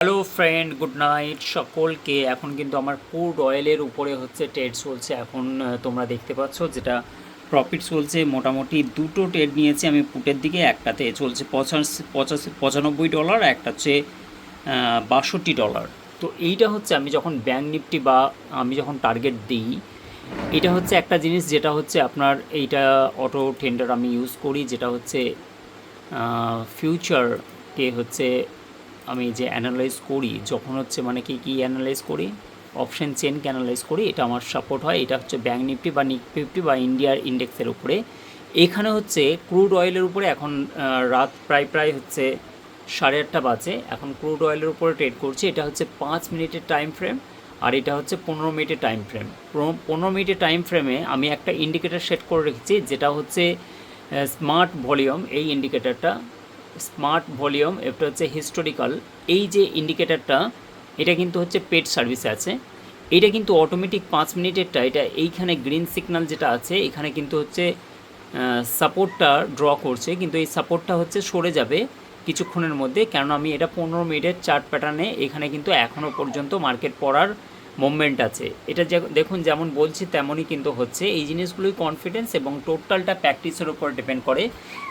Hello friend, good night সকলকে। এখন কিন্তু আমার ক্রুড অয়েলের উপরে হচ্ছে ট্রেড চলছে। এখন তোমরা দেখতে পাচ্ছ যেটা প্রফিট চলছে। মোটামুটি দুটো ট্রেড নিয়েছি আমি পুটের দিকে। একটাতে চলছে $95, একটা হচ্ছে $62। তো এইটা হচ্ছে আমি যখন ব্যাঙ্ক নিফটি বা আমি যখন টার্গেট দিই, এটা হচ্ছে একটা জিনিস যেটা হচ্ছে আপনার এইটা অটো টেন্ডার আমি ইউজ করি, যেটা হচ্ছে ফিউচারকে হচ্ছে আমি যে অ্যানালাইজ করি, যখন হচ্ছে মানে কি অ্যানালাইজ করি, অপশন চেনকে অ্যানালাইজ করি, এটা আমার সাপোর্ট হয়। এটা হচ্ছে ব্যাঙ্ক নিফটি বা নিফটি বা ইন্ডিয়ার ইন্ডেক্সের উপরে। এখানে হচ্ছে ক্রুড অয়েলের উপরে এখন রাত প্রায় হচ্ছে 8:30 বাজে। এখন ক্রুড অয়েলের উপরে ট্রেড করছি। এটা হচ্ছে 5 মিনিটের টাইম ফ্রেম, আর এটা হচ্ছে 15 মিনিটের টাইম ফ্রেম। 15 মিনিটের টাইম ফ্রেমে আমি একটা ইন্ডিকেটার সেট করে রেখেছি, যেটা হচ্ছে স্মার্ট ভলিউম। এই ইন্ডিকেটারটা স্মার্ট ভলিউম, এটা হচ্ছে হিস্টোরিক্যাল। এই যে ইন্ডিকেটারটা, এটা কিন্তু হচ্ছে পেড সার্ভিসে আছে। এটা কিন্তু অটোমেটিক 5 মিনিটেরটা, এটা এইখানে গ্রিন সিগন্যাল যেটা আছে এখানে কিন্তু হচ্ছে সাপোর্টটা ড্র করছে, কিন্তু এই সাপোর্টটা হচ্ছে সরে যাবে কিছুক্ষণের মধ্যে, কারণ আমি এটা 15 মিনিটের চার্ট প্যাটার্নে এখানে কিন্তু এখনও পর্যন্ত মার্কেট পড়ার মুভমেন্ট আছে। এটা দেখুন যেমন বলছি তেমনই কিন্তু হচ্ছে। এই জিনিসগুলোই কনফিডেন্স এবং টোটালটা প্র্যাকটিসের উপর ডিপেন্ড করে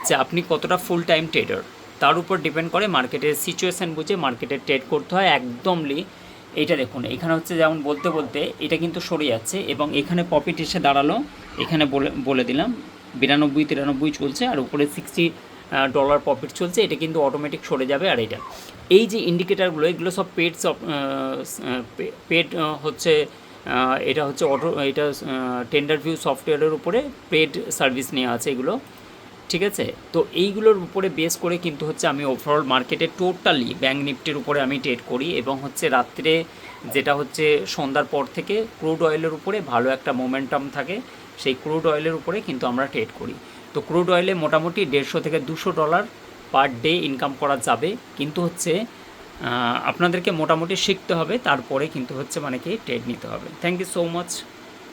যে আপনি কতটা ফুল টাইম ট্রেডার, তার উপর ডিপেন্ড করে। মার্কেটের সিচুয়েশান বুঝে মার্কেটের ট্রেড করতে হয় একদমলি। এইটা দেখুন, এখানে হচ্ছে যেমন বলতে বলতে এটা কিন্তু সরে যাচ্ছে এবং এখানে প্রফিট এসে দাঁড়ালো। এখানে বলে দিলাম 92-93 চলছে, আর উপরে $60 প্রফিট চলছে। এটা কিন্তু অটোমেটিক সরে যাবে। আর এটা এই যে ইন্ডিকেটারগুলো, এগুলো সব পেড হচ্ছে, এটা হচ্ছে এটা টেন্ডার ভিউ সফটওয়্যারের উপরে পেড সার্ভিস নেওয়া আছে এগুলো, ঠিক আছে। তো এইগুলোর উপরে বেস করে কিন্তু হচ্ছে আমি ওভারঅল মার্কেটে টোটালি ব্যাঙ্ক নিফটির উপরে আমি ট্রেড করি, এবং হচ্ছে রাত্রে যেটা হচ্ছে সন্ধ্যার পর থেকে ক্রুড অয়েলের উপরে ভালো একটা মোমেন্টাম থাকে, সেই ক্রুড অয়েলের উপরে কিন্তু আমরা ট্রেড করি। তো ক্রুড অয়েলে মোটামুটি $150 থেকে $200 পার ডে ইনকাম করা যাবে, কিন্তু হচ্ছে আপনাদেরকে মোটামুটি শিখতে হবে, তারপরে কিন্তু হচ্ছে মানে কি ট্রেড নিতে হবে। Thank you so much.